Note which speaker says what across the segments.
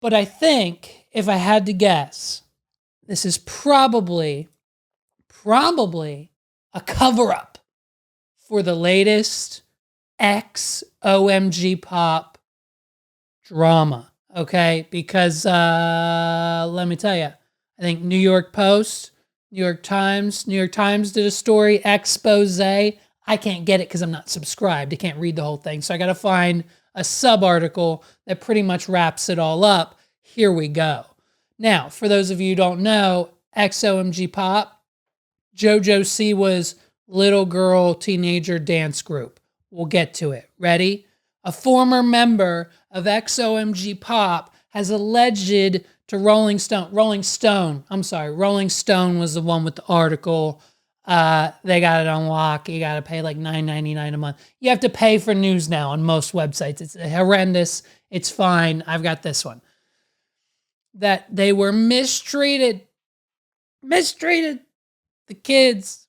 Speaker 1: But I think if I had to guess, this is probably a cover-up for the latest XOMG Pop drama, okay? Because let me tell you, I think New York Post, New York Times did a story, expose. I can't get it because I'm not subscribed. I can't read the whole thing. So I got to find a sub-article that pretty much wraps it all up. Here we go. Now, for those of you who don't know, XOMG Pop, JoJo Siwa's little girl teenager dance group. We'll get to it. Ready? A former member of XOMG Pop has alleged to Rolling Stone was the one with the article. They got it on lock. You got to pay like $9.99 a month. You have to pay for news now on most websites. It's horrendous. It's fine. I've got this one. That they were mistreated. The kids.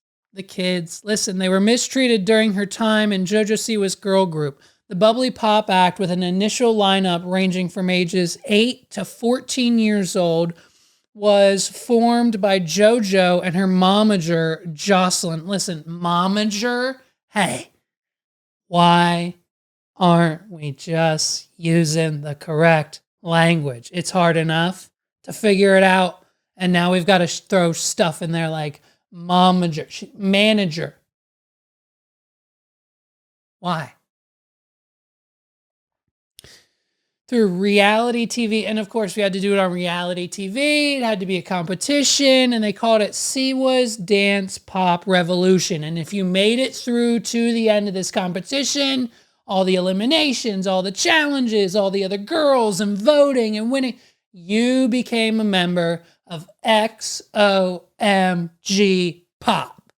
Speaker 1: Listen, they were mistreated during her time in JoJo Siwa's girl group. The Bubbly Pop Act, with an initial lineup ranging from ages 8 to 14 years old, was formed by JoJo and her momager, Jessalyn. Listen, momager? Hey, why aren't we just using the correct language? It's hard enough to figure it out, and now we've got to throw stuff in there like momager, manager. Why? Through reality TV, and of course we had to do it on reality TV. It had to be a competition, and they called it Siwas Dance Pop Revolution. And if you made it through to the end of this competition, all the eliminations, all the challenges, all the other girls and voting and winning, you became a member of XOMG Pop.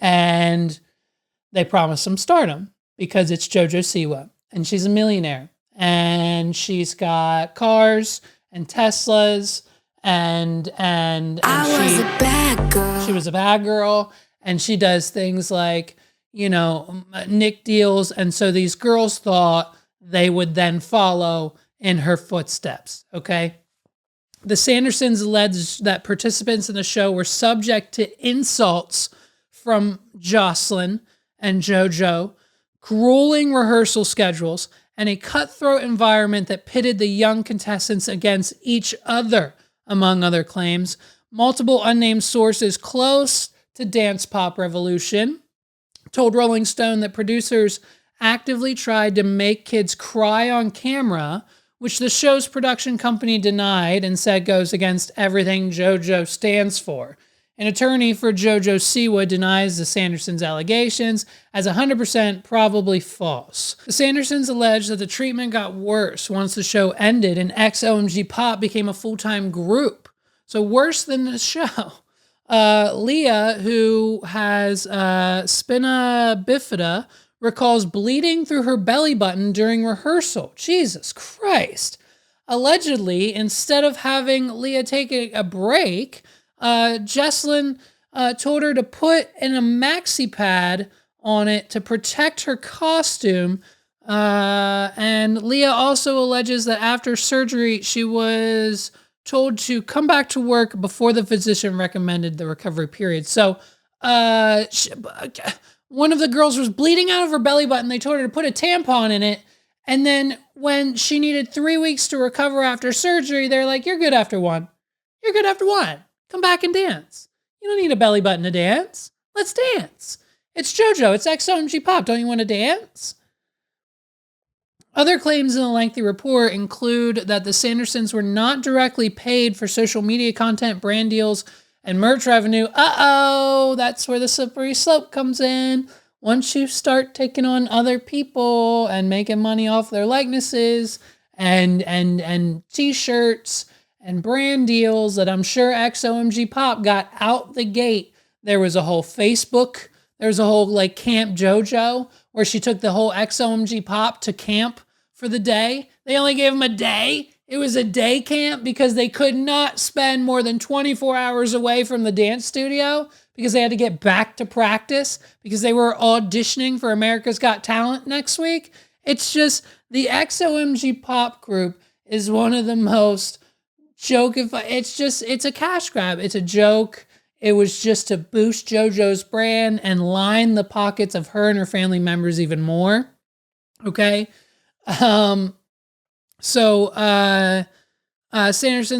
Speaker 1: And they promised some stardom because it's JoJo Siwa, and she's a millionaire. And she's got cars and Teslas, and she was a bad girl, and she does things like, you know, Nick deals, and so these girls thought they would then follow in her footsteps. Okay, the Sandersons alleged that participants in the show were subject to insults from Jessalyn and JoJo, grueling rehearsal schedules, and a cutthroat environment that pitted the young contestants against each other, among other claims. Multiple unnamed sources close to Dance Pop Revolution told Rolling Stone that producers actively tried to make kids cry on camera, which the show's production company denied and said goes against everything JoJo stands for. An attorney for JoJo Siwa denies the Sandersons' allegations as 100% probably false. The Sandersons allege that the treatment got worse once the show ended and XOMG Pop became a full-time group. So worse than the show. Leigha, who has spina bifida, recalls bleeding through her belly button during rehearsal. Jesus Christ. Allegedly, instead of having Leigha take a break, Jessalyn told her to put in a maxi pad on it to protect her costume. And Leigha also alleges that after surgery, she was told to come back to work before the physician recommended the recovery period. So one of the girls was bleeding out of her belly button. They told her to put a tampon in it. And then when she needed 3 weeks to recover after surgery, they're like, you're good after one. You're good after one. Come back and dance. You don't need a belly button to dance. Let's dance. It's JoJo. It's XOMG Pop. Don't you want to dance? Other claims in the lengthy report include that the Sandersons were not directly paid for social media content, brand deals, and merch revenue. Uh-oh, that's where the slippery slope comes in. Once you start taking on other people and making money off their likenesses and t-shirts and brand deals that I'm sure XOMG Pop got out the gate. There was a whole Facebook. There was a whole like Camp JoJo where she took the whole XOMG Pop to camp for the day. They only gave them a day. It was a day camp because they could not spend more than 24 hours away from the dance studio because they had to get back to practice because they were auditioning for America's Got Talent next week. It's just the XOMG Pop group is one of the most it's a cash grab. It's a joke. It was just to boost JoJo's brand and line the pockets of her and her family members even more. Okay. Sandersons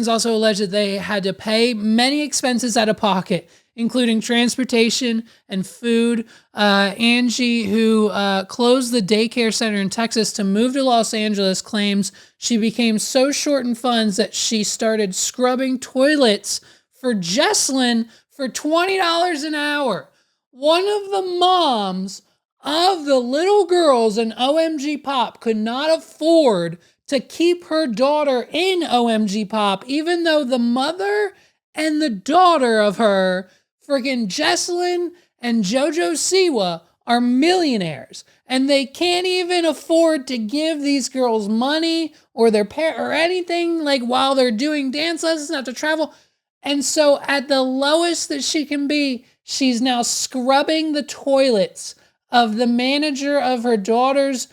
Speaker 1: also alleged that they had to pay many expenses out of pocket, including transportation and food. Anjie, who closed the daycare center in Texas to move to Los Angeles, claims she became so short in funds that she started scrubbing toilets for Jessalyn for $20 an hour. One of the moms of the little girls in OMG Pop could not afford to keep her daughter in OMG Pop, even though the mother and the daughter of her, friggin' Jessalyn and JoJo Siwa, are millionaires. And they can't even afford to give these girls money or their or anything, like while they're doing dance lessons, have to travel. And so at the lowest that she can be, she's now scrubbing the toilets of the manager of her daughter's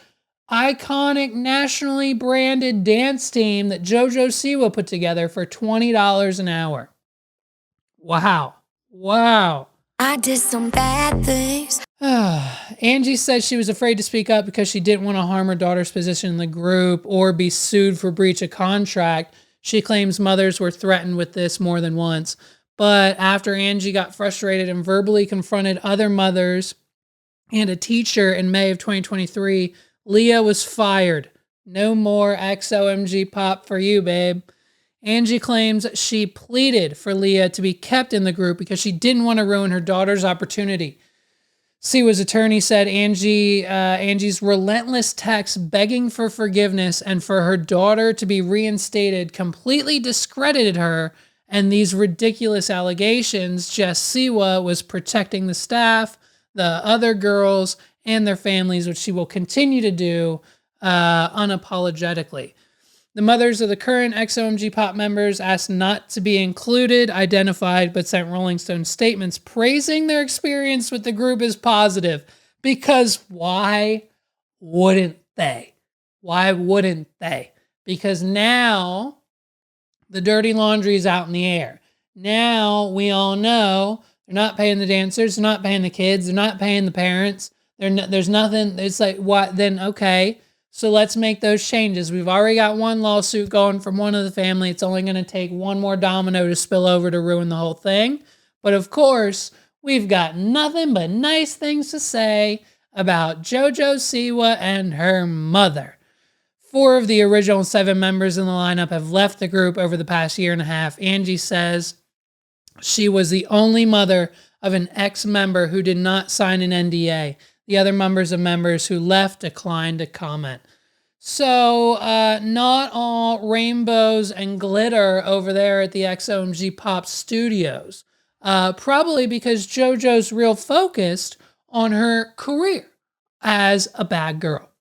Speaker 1: iconic nationally branded dance team that JoJo Siwa put together for $20 an hour. Wow. Wow.
Speaker 2: I did some bad things.
Speaker 1: Anjie says she was afraid to speak up because she didn't want to harm her daughter's position in the group or be sued for breach of contract. She claims mothers were threatened with this more than once. But after Anjie got frustrated and verbally confronted other mothers and a teacher in May of 2023, Leigha was fired. No more XOMG Pop for you, babe. Anjie claims she pleaded for Leigha to be kept in the group because she didn't want to ruin her daughter's opportunity. Siwa's attorney said Angie's relentless texts begging for forgiveness and for her daughter to be reinstated completely discredited her, and these ridiculous allegations. Siwa was protecting the staff, the other girls, and their families, which she will continue to do unapologetically. The mothers of the current XOMG Pop members asked not to be identified, but sent Rolling Stone statements praising their experience with the group as positive. Because why wouldn't they? Why wouldn't they? Because now the dirty laundry is out in the air. Now we all know they're not paying the dancers, they're not paying the kids, they're not paying the parents. There's nothing. It's like, what then? Okay. So let's make those changes. We've already got one lawsuit going from one of the family. It's only going to take one more domino to spill over to ruin the whole thing. But of course, we've got nothing but nice things to say about JoJo Siwa and her mother. 4 of the original 7 members in the lineup have left the group over the past year and a half. Anjie says she was the only mother of an ex-member who did not sign an NDA. The other members who left declined to comment. So not all rainbows and glitter over there at the XOMG Pop studios. Probably because JoJo's real focused on her career as a bad girl.